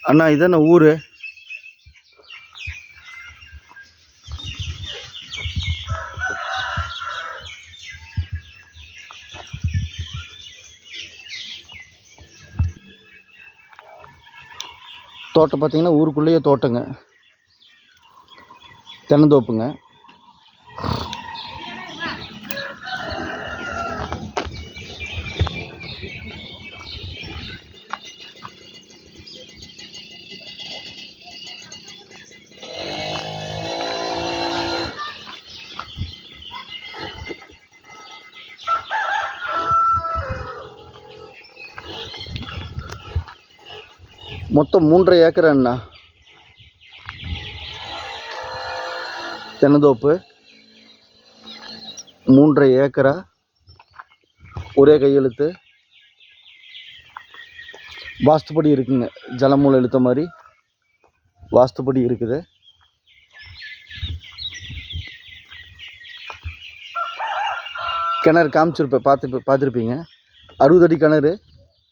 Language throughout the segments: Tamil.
அண்ணா இதான ஊர்? தோட்டம் பார்த்தீங்கன்னா ஊருக்குள்ளேயே தோட்டங்க, தென்னந்தோப்புங்க. மொத்தம் 3.5 ஏக்கர் அண்ணா தென்னந்தோப்பு. 3.5 ஏக்கரா, ஒரே கையெழுத்து, வாஸ்துப்படி இருக்குங்க. ஜலமூலம் இழுத்த மாதிரி வாஸ்துப்படி இருக்குது. கிணறு காமிச்சிருப்பேன், பார்த்துருப்பீங்க. 60 அடி கிணறு.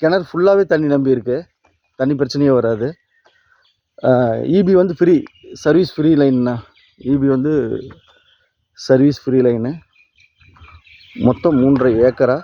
கிணறு ஃபுல்லாகவே தண்ணி நம்பி இருக்குது, தண்ணி பிரச்சனையே வராது. இபி வந்து ஃப்ரீ, சர்வீஸ் ஃப்ரீ லைன்னா. இபி வந்து சர்வீஸ் ஃப்ரீ லைனு. மொத்தம் 3.5 ஏக்கரா.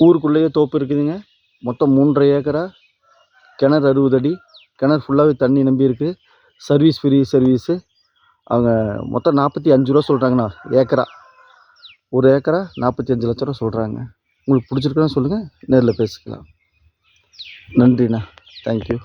ஊருக்குள்ளேயே தோப்பு இருக்குதுங்க. மொத்தம் 3.5 ஏக்கரா. கிணறு 60 அடி. கிணறு ஃபுல்லாகவே தண்ணி நம்பி இருக்குது. Service free service. அவங்க மொத்தம் 45 ரூபா சொல்கிறாங்கண்ணா ஏக்கரா. ஒரு ஏக்கரா 45 லட்ச ரூபா சொல்கிறாங்க. உங்களுக்கு பிடிச்சிருக்குன்னு சொல்லுங்கள், நேரில் பேசிக்கலாம். நன்றிண்ணா, தேங்க்யூ.